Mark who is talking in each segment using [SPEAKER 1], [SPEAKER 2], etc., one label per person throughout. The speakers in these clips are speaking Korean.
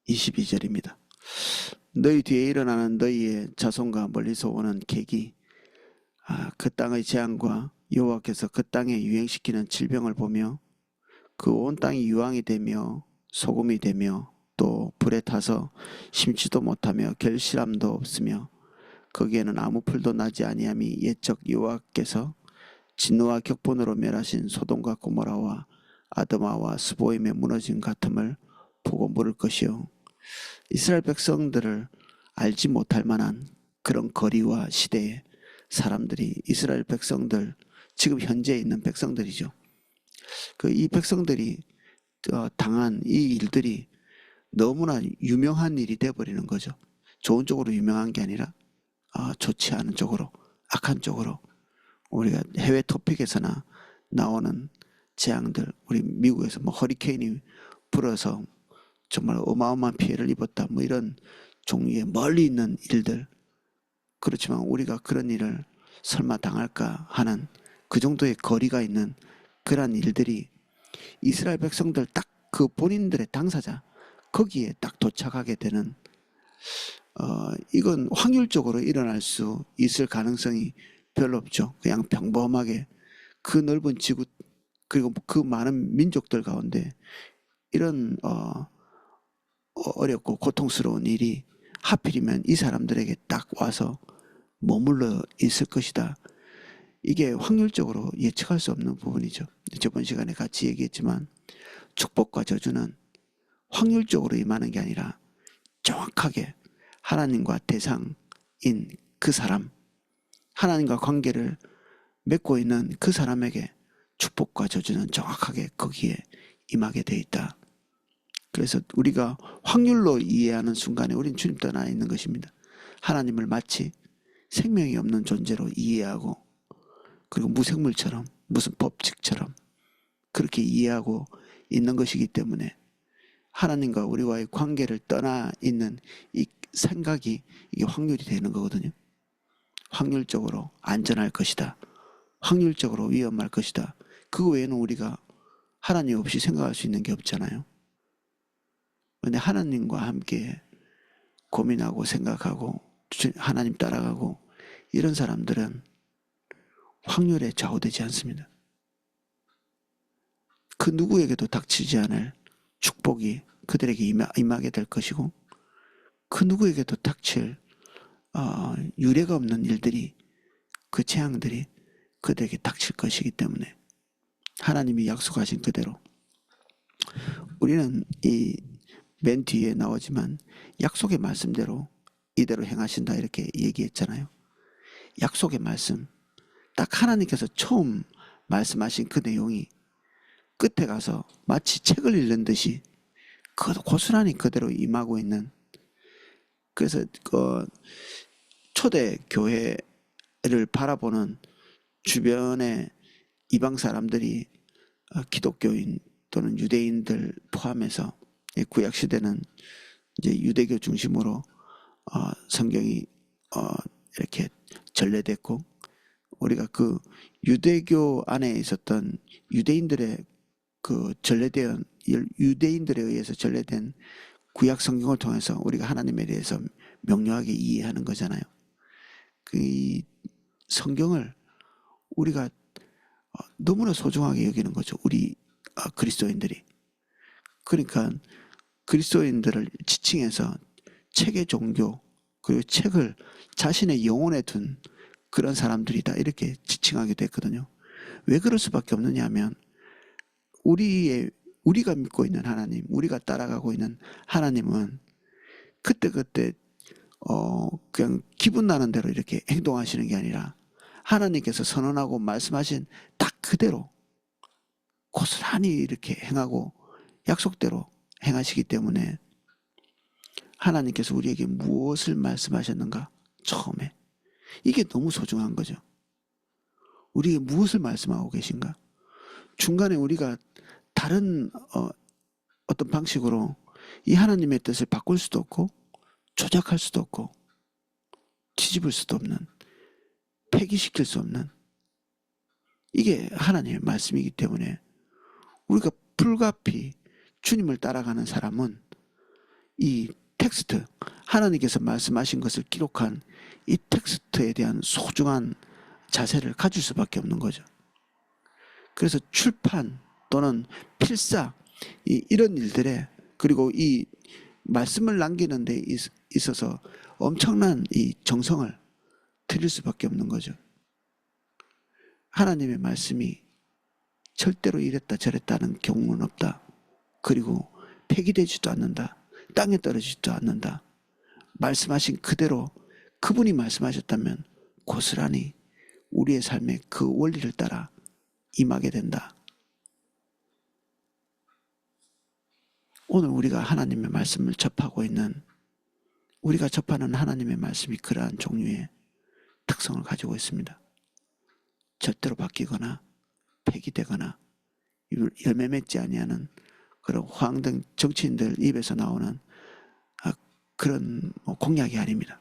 [SPEAKER 1] 22절입니다. 너희 뒤에 일어나는 너희의 자손과 멀리서 오는 객이 그 땅의 재앙과 여호와께서 그 땅에 유행시키는 질병을 보며 그 온 땅이 유황이 되며 소금이 되며 또 불에 타서 심지도 못하며 결실함도 없으며 거기에는 아무 풀도 나지 아니함이 옛적 여호와께서 진노와 격분으로 멸하신 소돔과 고모라와 아드마와 스보임의 무너짐 같음을 보고 물을 것이요. 이스라엘 백성들을 알지 못할 만한 그런 거리와 시대에 사람들이 이스라엘 백성들, 지금 현재 있는 백성들이죠. 이 백성들이 당한 이 일들이 너무나 유명한 일이 돼버리는 거죠. 좋은 쪽으로 유명한 게 아니라 좋지 않은 쪽으로, 악한 쪽으로. 우리가 해외 토픽에서나 나오는 재앙들, 우리 미국에서 뭐 허리케인이 불어서 정말 어마어마한 피해를 입었다, 뭐 이런 종류의 멀리 있는 일들. 그렇지만 우리가 그런 일을 설마 당할까 하는 그 정도의 거리가 있는 그러한 일들이 이스라엘 백성들 딱 그 본인들의 당사자 거기에 딱 도착하게 되는, 이건 확률적으로 일어날 수 있을 가능성이 별로 없죠. 그냥 평범하게 그 넓은 지구 그리고 그 많은 민족들 가운데 이런 어렵고 고통스러운 일이 하필이면 이 사람들에게 딱 와서 머물러 있을 것이다. 이게 확률적으로 예측할 수 없는 부분이죠. 저번 시간에 같이 얘기했지만 축복과 저주는 확률적으로 임하는 게 아니라 정확하게 하나님과 대상인 그 사람, 하나님과 관계를 맺고 있는 그 사람에게 축복과 저주는 정확하게 거기에 임하게 돼 있다. 그래서 우리가 확률로 이해하는 순간에 우린 주님 떠나 있는 것입니다. 하나님을 마치 생명이 없는 존재로 이해하고, 그리고 무생물처럼, 무슨 법칙처럼 그렇게 이해하고 있는 것이기 때문에 하나님과 우리와의 관계를 떠나 있는 이 생각이, 이게 확률이 되는 거거든요. 확률적으로 안전할 것이다, 확률적으로 위험할 것이다. 그 외에는 우리가 하나님 없이 생각할 수 있는 게 없잖아요. 그런데 하나님과 함께 고민하고 생각하고 하나님 따라가고 이런 사람들은 확률에 좌우되지 않습니다. 그 누구에게도 닥치지 않을 축복이 그들에게 임하게 될 것이고, 그 누구에게도 닥칠 유례가 없는 일들이, 그 재앙들이 그들에게 닥칠 것이기 때문에 하나님이 약속하신 그대로 우리는 이 맨 뒤에 나오지만 약속의 말씀대로 이대로 행하신다 이렇게 얘기했잖아요. 약속의 말씀, 딱 하나님께서 처음 말씀하신 그 내용이 끝에 가서 마치 책을 읽는 듯이 고스란히 그대로 임하고 있는, 그래서 초대 교회를 바라보는 주변의 이방 사람들이 기독교인 또는 유대인들 포함해서 구약 시대는 이제 유대교 중심으로 성경이 이렇게 전래됐고, 우리가 그 유대교 안에 있었던 유대인들의 그 전래된, 유대인들에 의해서 전래된 구약 성경을 통해서 우리가 하나님에 대해서 명료하게 이해하는 거잖아요. 그 성경을 우리가 너무나 소중하게 여기는 거죠. 우리 그리스도인들이. 그러니까 그리스도인들을 지칭해서 책의 종교, 그리고 책을 자신의 영혼에 둔 그런 사람들이다 이렇게 지칭하게 됐거든요. 왜 그럴 수밖에 없느냐 하면 우리가 믿고 있는 하나님, 우리가 따라가고 있는 하나님은 그때그때 그냥 기분 나는 대로 이렇게 행동하시는 게 아니라 하나님께서 선언하고 말씀하신 딱 그대로 고스란히 이렇게 행하고 약속대로 행하시기 때문에 하나님께서 우리에게 무엇을 말씀하셨는가, 처음에 이게 너무 소중한 거죠. 우리에게 무엇을 말씀하고 계신가. 중간에 우리가 다른 어떤 방식으로 이 하나님의 뜻을 바꿀 수도 없고 조작할 수도 없고 뒤집을 수도 없는, 폐기시킬 수 없는, 이게 하나님의 말씀이기 때문에 우리가 불가피 주님을 따라가는 사람은 이 텍스트, 하나님께서 말씀하신 것을 기록한 이 텍스트에 대한 소중한 자세를 가질 수밖에 없는 거죠. 그래서 출판 또는 필사 이런 일들에, 그리고 이 말씀을 남기는 데 있어서 엄청난 이 정성을 들일 수밖에 없는 거죠. 하나님의 말씀이 절대로 이랬다 저랬다는 경우는 없다. 그리고 폐기되지도 않는다. 땅에 떨어지지도 않는다. 말씀하신 그대로 그분이 말씀하셨다면 고스란히 우리의 삶에 그 원리를 따라 임하게 된다. 오늘 우리가 하나님의 말씀을 접하고 있는, 우리가 접하는 하나님의 말씀이 그러한 종류의 특성을 가지고 있습니다. 절대로 바뀌거나 폐기되거나 열매 맺지 아니하는 그런 황등 정치인들 입에서 나오는 그런 공약이 아닙니다.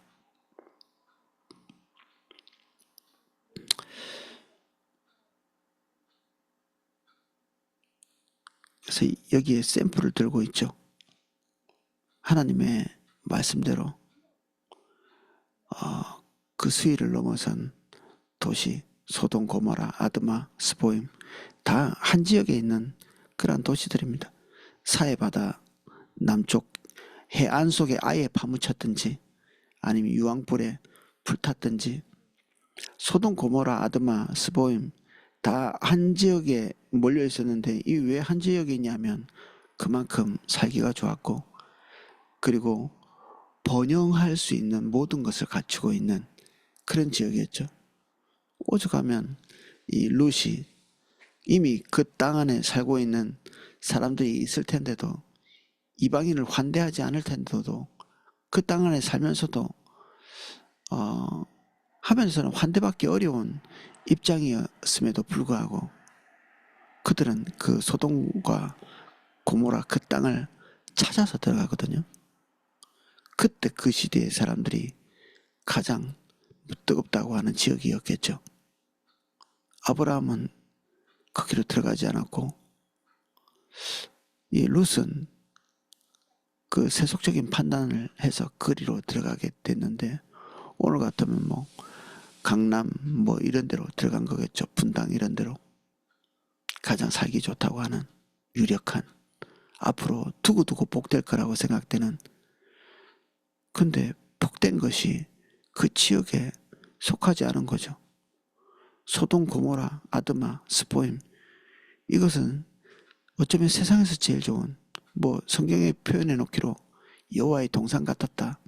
[SPEAKER 1] 그래서 여기에 샘플을 들고 있죠. 하나님의 말씀대로 그 수위를 넘어선 도시, 소돔, 고모라, 아드마, 스보임, 다 한 지역에 있는 그러한 도시들입니다. 사해바다 남쪽 해안 속에 아예 파묻혔든지 아니면 유황불에 불탔든지, 소돔, 고모라, 아드마, 스보임 다 한 지역에 몰려 있었는데, 이 왜 한 지역에 있냐면 그만큼 살기가 좋았고, 그리고 번영할 수 있는 모든 것을 갖추고 있는 그런 지역이었죠. 오죽하면 이 룻이 이미 그 땅 안에 살고 있는 사람들이 있을 텐데도, 이방인을 환대하지 않을 텐데도 그 땅 안에 살면서도 하면서는 환대받기 어려운 입장이었음에도 불구하고 그들은 그 소돔과 고모라 그 땅을 찾아서 들어가거든요. 그때 그 시대의 사람들이 가장 뜨겁다고 하는 지역이었겠죠. 아브라함은 거기로 들어가지 않았고, 이 룻은 그 세속적인 판단을 해서 거리로 들어가게 됐는데, 오늘 같으면 뭐 강남 뭐 이런 데로 들어간 거겠죠. 분당 이런 데로. 가장 살기 좋다고 하는 유력한, 앞으로 두고두고 복될 거라고 생각되는, 근데 복된 것이 그 지역에 속하지 않은 거죠. 소돔, 고모라, 아드마, 스보임, 이것은 어쩌면 세상에서 제일 좋은, 뭐 성경에 표현해 놓기로 여호와의 동산 같았다.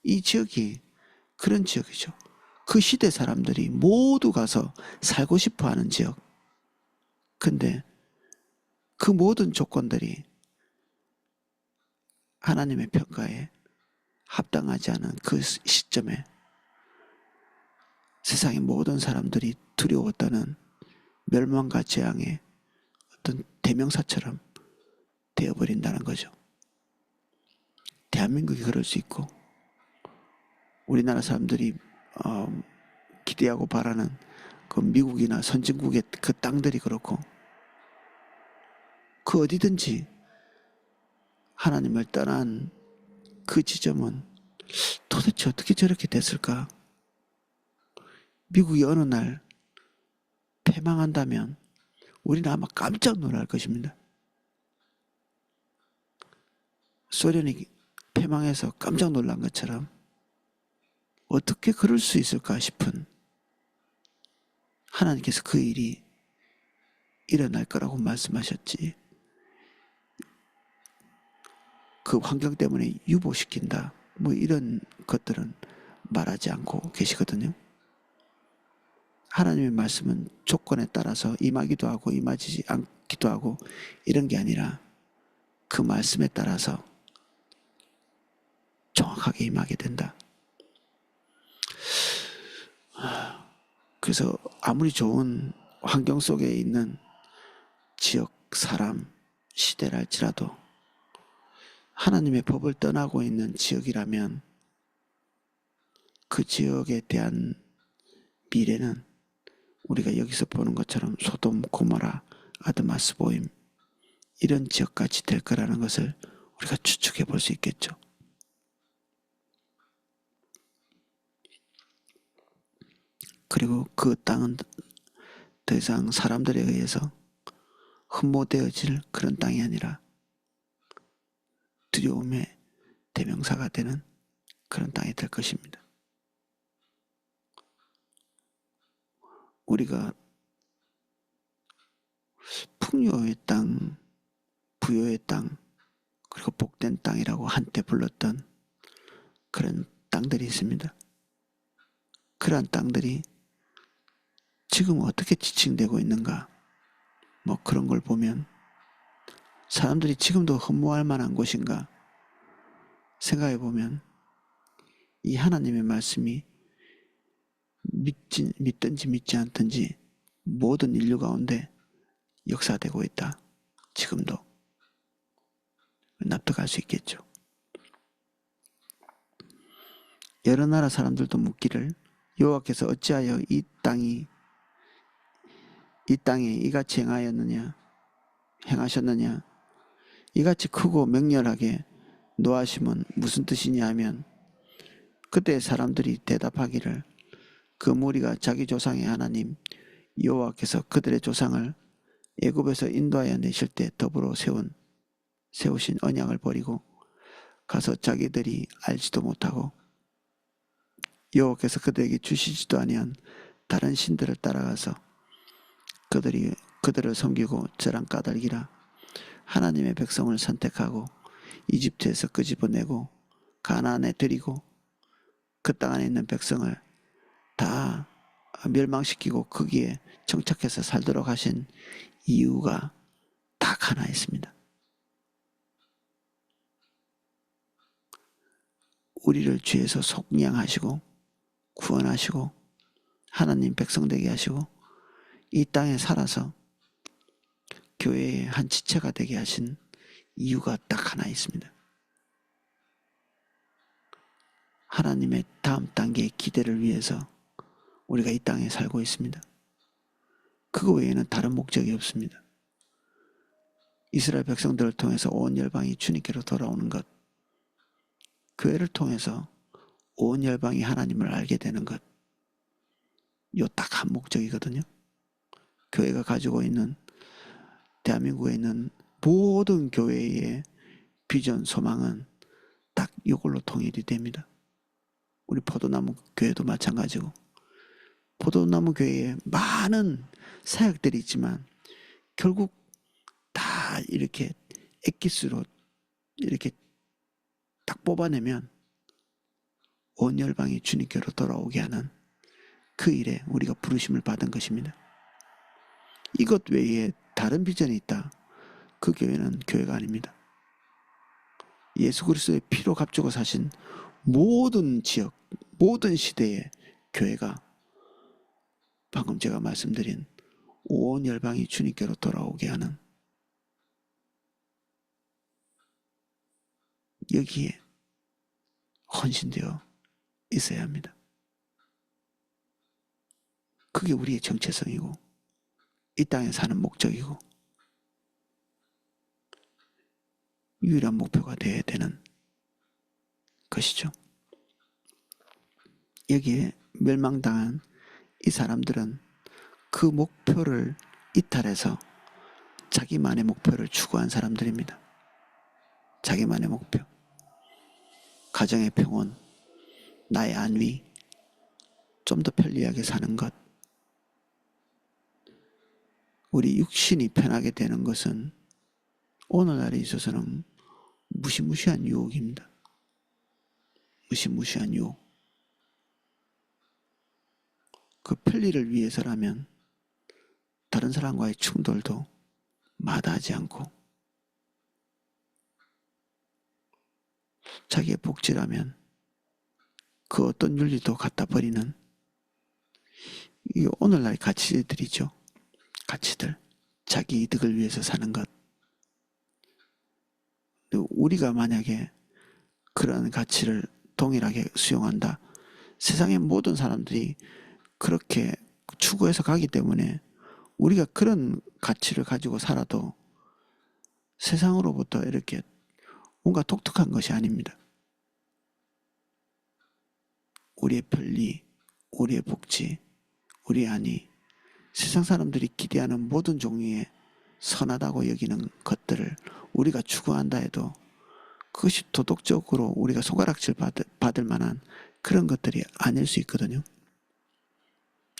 [SPEAKER 1] 이 지역이 그런 지역이죠. 그 시대 사람들이 모두 가서 살고 싶어 하는 지역. 근데 그 모든 조건들이 하나님의 평가에 합당하지 않은 그 시점에 세상의 모든 사람들이 두려웠다는 멸망과 재앙의 어떤 대명사처럼 되어버린다는 거죠. 대한민국이 그럴 수 있고, 우리나라 사람들이 기대하고 바라는 그 미국이나 선진국의 그 땅들이 그렇고, 그 어디든지 하나님을 떠난 그 지점은 도대체 어떻게 저렇게 됐을까? 미국이 어느 날 패망한다면 우리는 아마 깜짝 놀랄 것입니다. 소련이 패망해서 깜짝 놀란 것처럼 어떻게 그럴 수 있을까 싶은, 하나님께서 그 일이 일어날 거라고 말씀하셨지, 그 환경 때문에 유보시킨다 뭐 이런 것들은 말하지 않고 계시거든요. 하나님의 말씀은 조건에 따라서 임하기도 하고 임하지 않기도 하고 이런 게 아니라 그 말씀에 따라서 정확하게 임하게 된다. 그래서 아무리 좋은 환경 속에 있는 지역, 사람, 시대랄지라도 하나님의 법을 떠나고 있는 지역이라면 그 지역에 대한 미래는 우리가 여기서 보는 것처럼 소돔, 고모라, 아드마, 스보임 이런 지역까지 될 거라는 것을 우리가 추측해 볼 수 있겠죠. 그리고 그 땅은 더 이상 사람들에 의해서 흠모되어질 그런 땅이 아니라 두려움의 대명사가 되는 그런 땅이 될 것입니다. 우리가 풍요의 땅, 부요의 땅, 그리고 복된 땅이라고 한때 불렀던 그런 땅들이 있습니다. 그러한 땅들이 지금 어떻게 지칭되고 있는가, 뭐 그런 걸 보면 사람들이 지금도 흠모할 만한 곳인가 생각해 보면 이 하나님의 말씀이 믿든지 믿지 않든지 모든 인류 가운데 역사되고 있다. 지금도 납득할 수 있겠죠. 여러 나라 사람들도 묻기를 여호와께서 어찌하여 이 땅에 이같이 행하셨느냐, 이같이 크고 맹렬하게 노하심은 무슨 뜻이냐 하면, 그때 사람들이 대답하기를 그 무리가 자기 조상의 하나님 여호와께서 그들의 조상을 애굽에서 인도하여 내실 때 더불어 세우신 언약을 버리고 가서 자기들이 알지도 못하고 여호와께서 그들에게 주시지도 아니한 다른 신들을 따라가서 그들을 섬기고 저랑 까닭이라 하나님의 백성을 선택하고 이집트에서 끄집어내고 가나안에 들이고 그 땅 안에 있는 백성을 다 멸망시키고 거기에 정착해서 살도록 하신 이유가 딱 하나 있습니다. 우리를 죄에서 속량하시고 구원하시고 하나님 백성 되게 하시고 이 땅에 살아서 교회의 한 지체가 되게 하신 이유가 딱 하나 있습니다. 하나님의 다음 단계의 기대를 위해서 우리가 이 땅에 살고 있습니다. 그거 외에는 다른 목적이 없습니다. 이스라엘 백성들을 통해서 온 열방이 주님께로 돌아오는 것, 교회를 통해서 온 열방이 하나님을 알게 되는 것, 요 딱 한 목적이거든요. 교회가 가지고 있는, 대한민국에 있는 모든 교회의 비전, 소망은 딱 이걸로 통일이 됩니다. 우리 포도나무 교회도 마찬가지고, 포도나무 교회에 많은 사역들이 있지만 결국 다 이렇게 엑기스로 이렇게 딱 뽑아내면 온 열방이 주님께로 돌아오게 하는 그 일에 우리가 부르심을 받은 것입니다. 이것 외에 다른 비전이 있다. 그 교회는 교회가 아닙니다. 예수 그리스도의 피로 값주고 사신 모든 지역, 모든 시대의 교회가 방금 제가 말씀드린 온 열방이 주님께로 돌아오게 하는, 여기에 헌신되어 있어야 합니다. 그게 우리의 정체성이고 이 땅에 사는 목적이고 유일한 목표가 되어야 되는 것이죠. 여기에 멸망당한 이 사람들은 그 목표를 이탈해서 자기만의 목표를 추구한 사람들입니다. 자기만의 목표, 가정의 평온, 나의 안위, 좀 더 편리하게 사는 것. 우리 육신이 편하게 되는 것은 오늘날에 있어서는 무시무시한 유혹입니다. 무시무시한 유혹. 그 편리를 위해서라면 다른 사람과의 충돌도 마다하지 않고, 자기의 복지라면 그 어떤 윤리도 갖다 버리는, 이 오늘날의 가치들이죠. 가치들. 자기 이득을 위해서 사는 것. 우리가 만약에 그런 가치를 동일하게 수용한다, 세상의 모든 사람들이 그렇게 추구해서 가기 때문에 우리가 그런 가치를 가지고 살아도 세상으로부터 이렇게 뭔가 독특한 것이 아닙니다. 우리의 편리, 우리의 복지, 우리의 안위, 세상 사람들이 기대하는 모든 종류의 선하다고 여기는 것들을 우리가 추구한다 해도 그것이 도덕적으로 우리가 손가락질 받을 만한 그런 것들이 아닐 수 있거든요.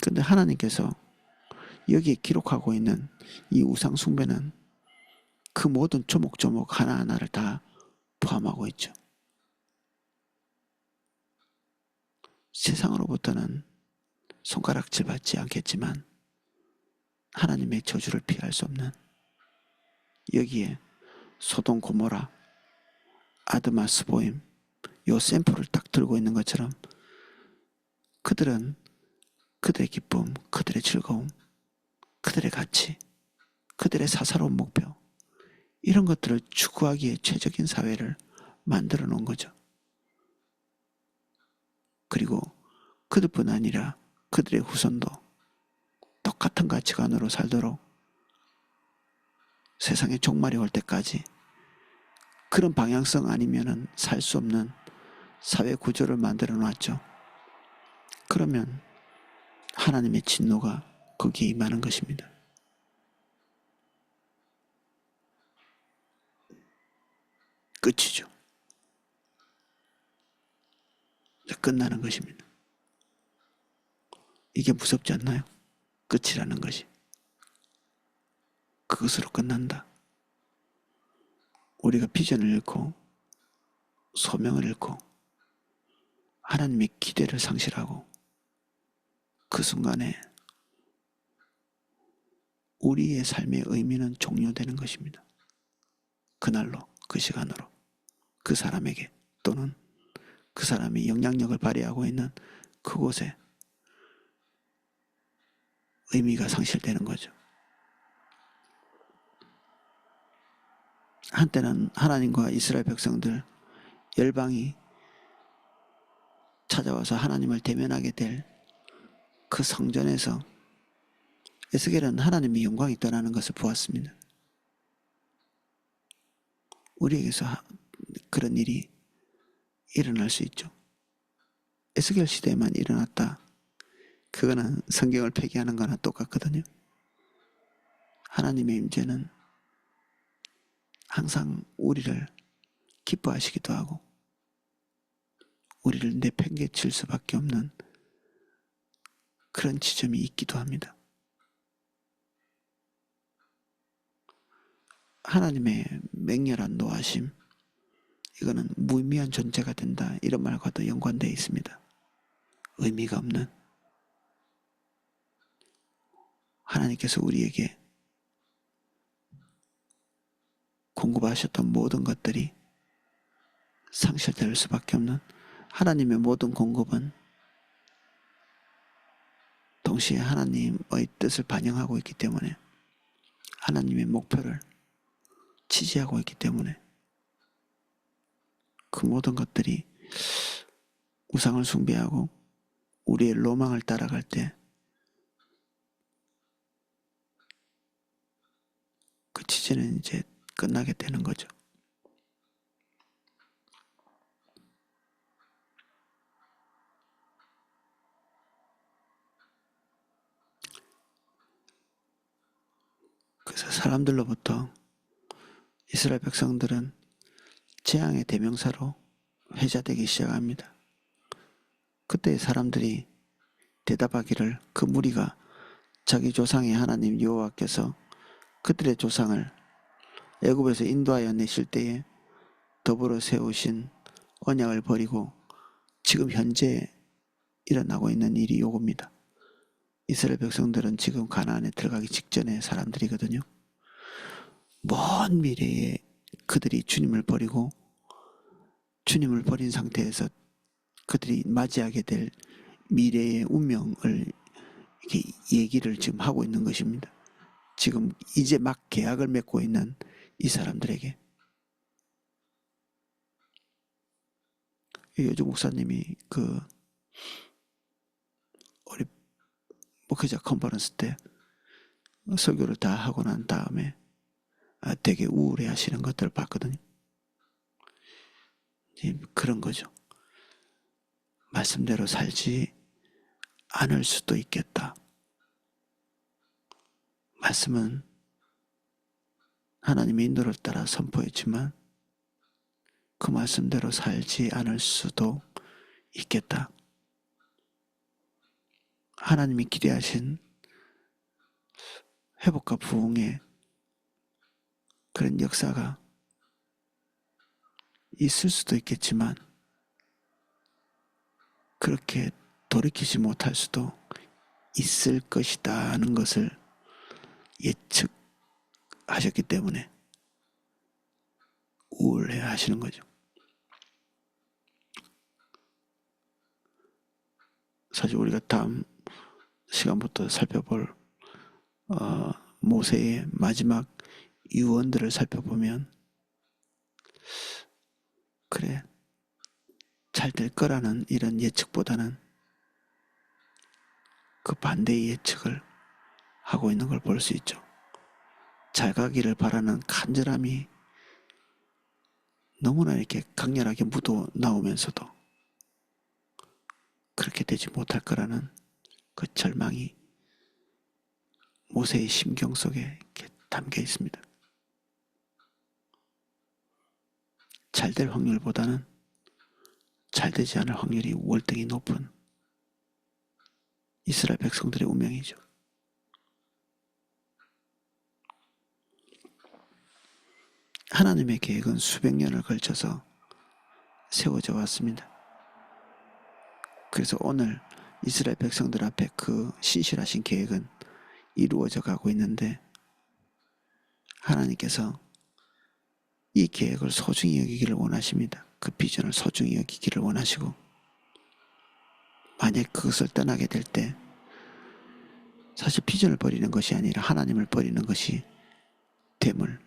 [SPEAKER 1] 그런데 하나님께서 여기에 기록하고 있는 이 우상 숭배는 그 모든 조목조목 하나하나를 다 포함하고 있죠. 세상으로부터는 손가락질 받지 않겠지만 하나님의 저주를 피할 수 없는, 여기에 소돔 고모라, 아드마 스보임 요 샘플을 딱 들고 있는 것처럼 그들은 그들의 기쁨, 그들의 즐거움, 그들의 가치, 그들의 사사로운 목표, 이런 것들을 추구하기에 최적인 사회를 만들어 놓은 거죠. 그리고 그들뿐 아니라 그들의 후손도 똑같은 가치관으로 살도록 세상의 종말이 올 때까지 그런 방향성 아니면은 살 수 없는 사회 구조를 만들어 놨죠. 그러면 하나님의 진노가 거기에 임하는 것입니다. 끝이죠. 끝나는 것입니다. 이게 무섭지 않나요? 끝이라는 것이. 그것으로 끝난다. 우리가 비전을 잃고 소명을 잃고 하나님의 기대를 상실하고 그 순간에 우리의 삶의 의미는 종료되는 것입니다. 그날로, 그 시간으로, 그 사람에게 또는 그 사람이 영향력을 발휘하고 있는 그곳에 의미가 상실되는 거죠. 한때는 하나님과 이스라엘 백성들 열방이 찾아와서 하나님을 대면하게 될 그 성전에서 에스겔은 하나님의 영광이 떠나는 것을 보았습니다. 우리에게서 그런 일이 일어날 수 있죠. 에스겔 시대에만 일어났다. 그거는 성경을 폐기하는 거나 똑같거든요. 하나님의 임재는 항상 우리를 기뻐하시기도 하고 우리를 내팽개칠 수밖에 없는 그런 지점이 있기도 합니다. 하나님의 맹렬한 노하심, 이거는 무의미한 존재가 된다, 이런 말과도 연관되어 있습니다. 의미가 없는, 하나님께서 우리에게 공급하셨던 모든 것들이 상실될 수밖에 없는, 하나님의 모든 공급은 동시에 하나님의 뜻을 반영하고 있기 때문에, 하나님의 목표를 지지하고 있기 때문에 그 모든 것들이 우상을 숭배하고 우리의 로망을 따라갈 때 그 지지는 이제 끝나게 되는 거죠. 그래서 사람들로부터 이스라엘 백성들은 재앙의 대명사로 회자되기 시작합니다. 그때 사람들이 대답하기를 그 무리가 자기 조상의 하나님 여호와께서 그들의 조상을 애굽에서 인도하여 내실 때에 더불어 세우신 언약을 버리고 지금 현재 일어나고 있는 일이 요겁니다. 이스라엘 백성들은 지금 가나안에 들어가기 직전의 사람들이거든요. 먼 미래에 그들이 주님을 버리고 주님을 버린 상태에서 그들이 맞이하게 될 미래의 운명을 이렇게 얘기를 지금 하고 있는 것입니다. 지금 이제 막 계약을 맺고 있는 이 사람들에게. 요즘 목사님이 그 우리 목회자 컨퍼런스 때 설교를 다 하고 난 다음에 되게 우울해 하시는 것들을 봤거든요. 그런 거죠. 말씀대로 살지 않을 수도 있겠다. 말씀은 하나님의 인도를 따라 선포했지만 그 말씀대로 살지 않을 수도 있겠다. 하나님이 기대하신 회복과 부흥의 그런 역사가 있을 수도 있겠지만 그렇게 돌이키지 못할 수도 있을 것이다는 것을 예측하셨기 때문에 우울해 하시는 거죠. 사실 우리가 다음 시간부터 살펴볼 모세의 마지막 유언들을 살펴보면 그래 잘 될 거라는 이런 예측보다는 그 반대의 예측을 하고 있는 걸 볼 수 있죠. 잘 가기를 바라는 간절함이 너무나 이렇게 강렬하게 묻어 나오면서도 그렇게 되지 못할 거라는 그 절망이 모세의 심경 속에 이렇게 담겨 있습니다. 잘 될 확률보다는 잘 되지 않을 확률이 월등히 높은 이스라엘 백성들의 운명이죠. 하나님의 계획은 수백 년을 걸쳐서 세워져 왔습니다. 그래서 오늘 이스라엘 백성들 앞에 그 신실하신 계획은 이루어져 가고 있는데 하나님께서 이 계획을 소중히 여기기를 원하십니다. 그 비전을 소중히 여기기를 원하시고 만약 그것을 떠나게 될 때 사실 비전을 버리는 것이 아니라 하나님을 버리는 것이 됨을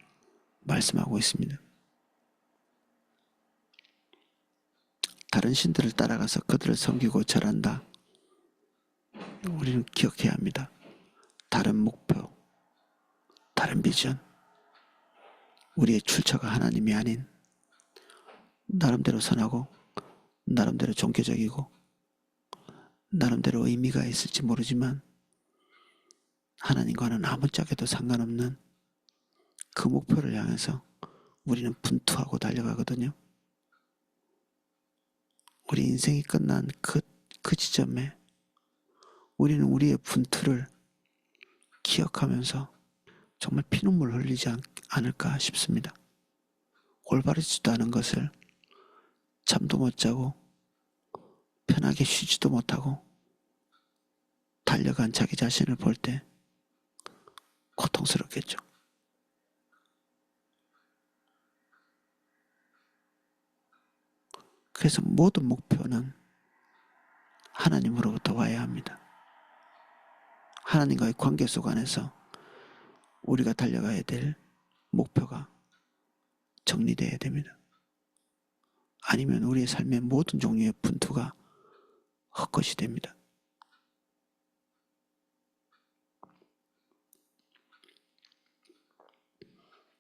[SPEAKER 1] 말씀하고 있습니다. 다른 신들을 따라가서 그들을 섬기고 절한다. 우리는 기억해야 합니다. 다른 목표, 다른 비전, 우리의 출처가 하나님이 아닌 나름대로 선하고 나름대로 종교적이고 나름대로 의미가 있을지 모르지만 하나님과는 아무짝에도 상관없는 그 목표를 향해서 우리는 분투하고 달려가거든요. 우리 인생이 끝난 그 지점에 우리는 우리의 분투를 기억하면서 정말 피눈물 흘리지 않을까 싶습니다. 올바르지도 않은 것을 잠도 못 자고 편하게 쉬지도 못하고 달려간 자기 자신을 볼 때 고통스럽겠죠. 그래서 모든 목표는 하나님으로부터 와야 합니다. 하나님과의 관계 속 안에서 우리가 달려가야 될 목표가 정리되어야 됩니다. 아니면 우리의 삶의 모든 종류의 분투가 헛것이 됩니다.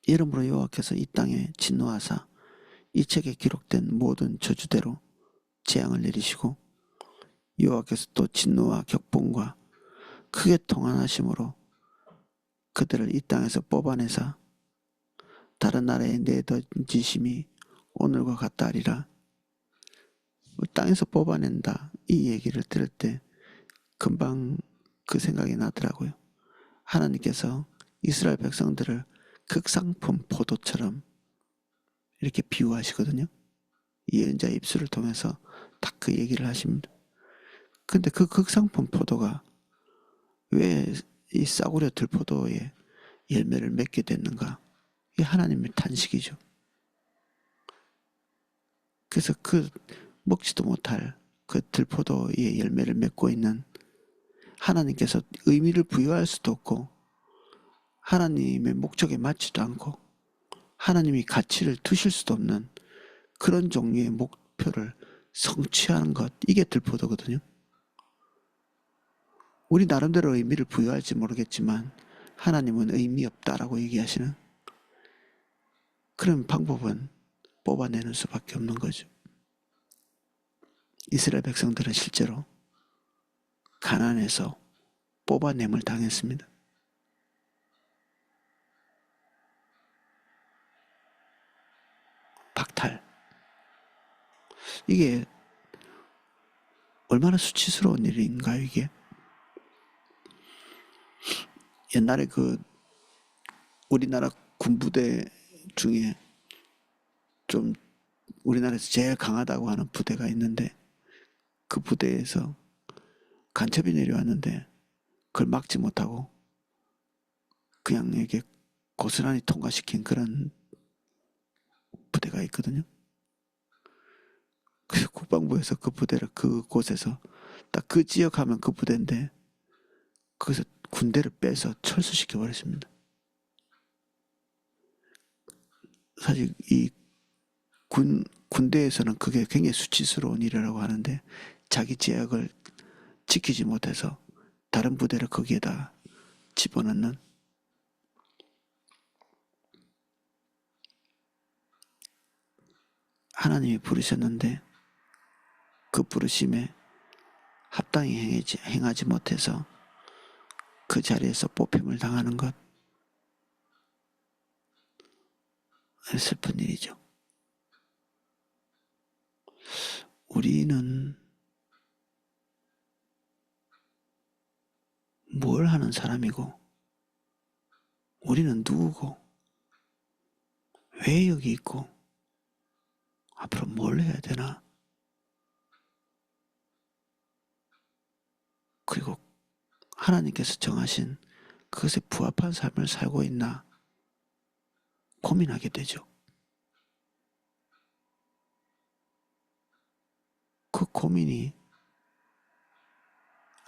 [SPEAKER 1] 이러므로 여호와께서 이 땅에 진노하사 이 책에 기록된 모든 저주대로 재앙을 내리시고 여호와께서 또 진노와 격분과 크게 통한하심으로 그들을 이 땅에서 뽑아내사 다른 나라에 내던지심이 오늘과 같다 하리라. 땅에서 뽑아낸다 이 얘기를 들을 때 금방 그 생각이 나더라고요. 하나님께서 이스라엘 백성들을 극상품 포도처럼 이렇게 비유하시거든요. 예언자 입술을 통해서 딱 그 얘기를 하십니다. 근데 그 극상품 포도가 왜 이 싸구려 들포도에 열매를 맺게 됐는가? 이게 하나님의 탄식이죠. 그래서 그 먹지도 못할 그 들포도의 열매를 맺고 있는 하나님께서 의미를 부여할 수도 없고 하나님의 목적에 맞지도 않고 하나님이 가치를 두실 수도 없는 그런 종류의 목표를 성취하는 것, 이게 들포도거든요. 우리 나름대로 의미를 부여할지 모르겠지만 하나님은 의미 없다라고 얘기하시는 그런 방법은 뽑아내는 수밖에 없는 거죠. 이스라엘 백성들은 실제로 가나안에서 뽑아냄을 당했습니다. 박탈. 이게 얼마나 수치스러운 일인가요, 이게? 옛날에 우리나라 군부대 중에 좀 우리나라에서 제일 강하다고 하는 부대가 있는데, 그 부대에서 간첩이 내려왔는데 그걸 막지 못하고 그냥 이게 고스란히 통과시킨 그런 부대가 있거든요. 그래서 국방부에서 그 부대를 그곳에서 딱 그 지역 하면 그 부대인데 거기서 군대를 빼서 철수시켜 버렸습니다. 사실 이 군대에서는 그게 굉장히 수치스러운 일이라고 하는데, 자기 제약을 지키지 못해서 다른 부대를 거기에다 집어넣는, 하나님이 부르셨는데 그 부르심에 합당히 행하지 못해서 그 자리에서 뽑힘을 당하는 것, 슬픈 일이죠. 우리는 뭘 하는 사람이고, 우리는 누구고, 왜 여기 있고, 앞으로 뭘 해야 되나? 그리고 하나님께서 정하신 그것에 부합한 삶을 살고 있나 고민하게 되죠. 그 고민이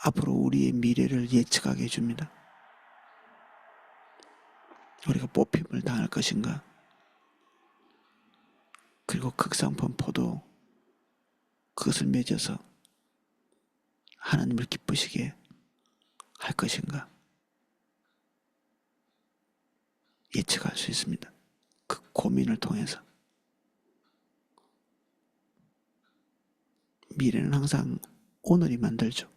[SPEAKER 1] 앞으로 우리의 미래를 예측하게 해줍니다. 우리가 뽑힘을 당할 것인가? 그리고 극상품 포도 그것을 맺어서 하나님을 기쁘시게 할 것인가? 예측할 수 있습니다. 그 고민을 통해서. 미래는 항상 오늘이 만들죠.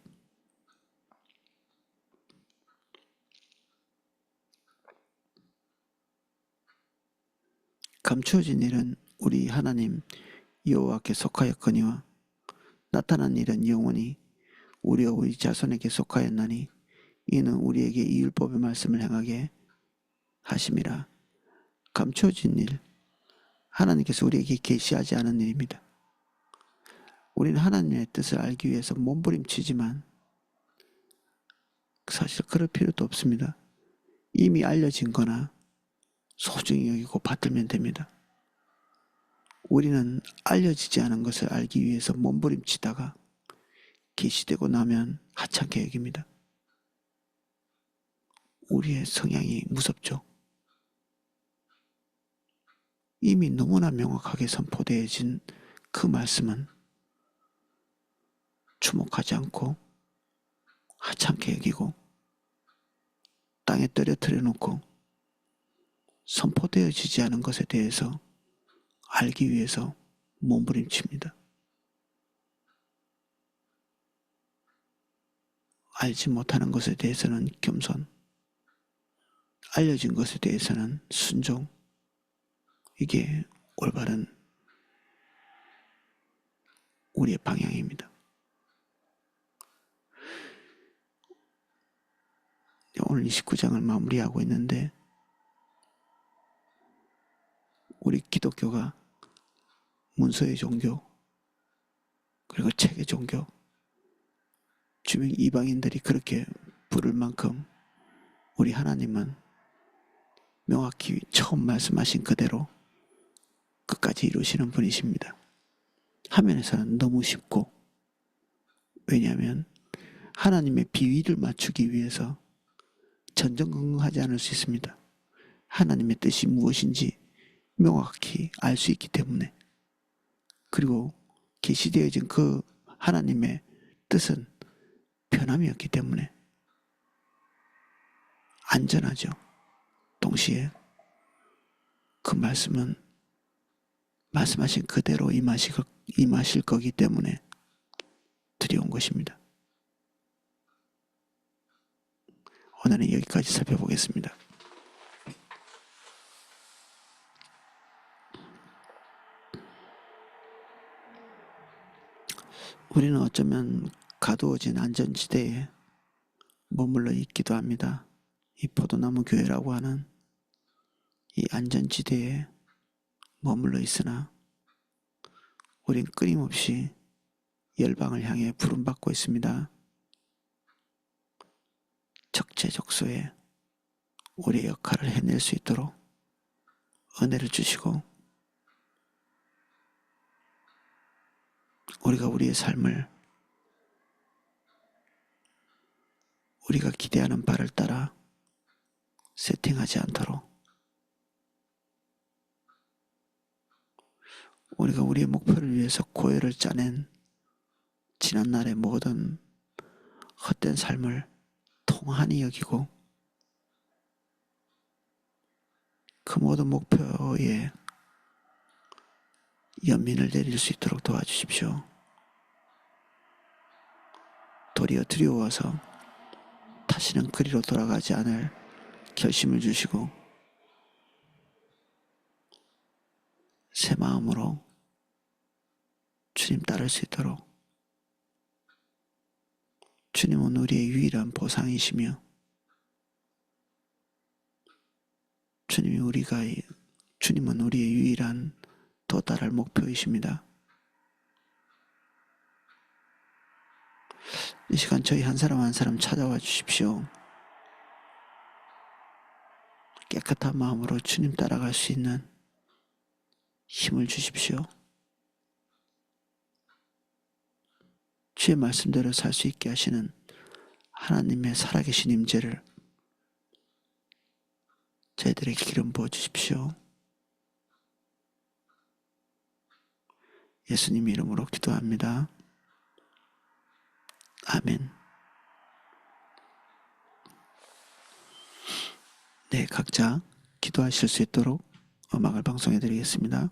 [SPEAKER 1] 감추어진 일은 우리 하나님 여호와께 속하였거니와 나타난 일은 영원히 우리와 우리 자손에게 속하였나니 이는 우리에게 이 율법의 말씀을 행하게 하심이라. 감추어진 일, 하나님께서 우리에게 계시하지 않은 일입니다. 우리는 하나님의 뜻을 알기 위해서 몸부림치지만 사실 그럴 필요도 없습니다. 이미 알려진 거나 소중히 여기고 받들면 됩니다. 우리는 알려지지 않은 것을 알기 위해서 몸부림치다가 계시되고 나면 하찮게 여깁니다. 우리의 성향이 무섭죠. 이미 너무나 명확하게 선포되어진 그 말씀은 주목하지 않고 하찮게 여기고 땅에 떨어뜨려 놓고 선포되어지지 않은 것에 대해서 알기 위해서 몸부림칩니다. 알지 못하는 것에 대해서는 겸손, 알려진 것에 대해서는 순종, 이게 올바른 우리의 방향입니다. 오늘 29장을 마무리하고 있는데, 우리 기독교가 문서의 종교, 그리고 책의 종교, 주변 이방인들이 그렇게 부를 만큼 우리 하나님은 명확히 처음 말씀하신 그대로 끝까지 이루시는 분이십니다. 화면에서는 너무 쉽고, 왜냐하면 하나님의 비위를 맞추기 위해서 전전긍긍하지 않을 수 있습니다. 하나님의 뜻이 무엇인지 명확히 알 수 있기 때문에. 그리고 계시되어진 그 하나님의 뜻은 변함이 없기 때문에 안전하죠. 동시에 그 말씀은 말씀하신 그대로 임하실 거기 때문에 두려운 것입니다. 오늘은 여기까지 살펴보겠습니다. 우리는 어쩌면 가두어진 안전지대에 머물러 있기도 합니다. 이 포도나무 교회라고 하는 이 안전지대에 머물러 있으나 우린 끊임없이 열방을 향해 부름받고 있습니다. 적재적소에 우리의 역할을 해낼 수 있도록 은혜를 주시고 우리가 우리의 삶을 우리가 기대하는 바를 따라 세팅하지 않도록 우리가 우리의 목표를 위해서 고열을 짜낸 지난날의 모든 헛된 삶을 통한히 여기고 그 모든 목표에 연민을 내릴 수 있도록 도와주십시오. 도리어 두려워서 다시는 그리로 돌아가지 않을 결심을 주시고 새 마음으로 주님 따를 수 있도록 주님은 우리의 유일한 보상이시며 주님은 우리의 유일한 도달할 목표이십니다. 이 시간 저희 한 사람 한 사람 찾아와 주십시오. 깨끗한 마음으로 주님 따라갈 수 있는 힘을 주십시오. 주의 말씀대로 살 수 있게 하시는 하나님의 살아계신 임재를 저희들에게 기름 부어 주십시오. 예수님 이름으로 기도합니다. 아멘. 네, 각자 기도하실 수 있도록 음악을 방송해 드리겠습니다.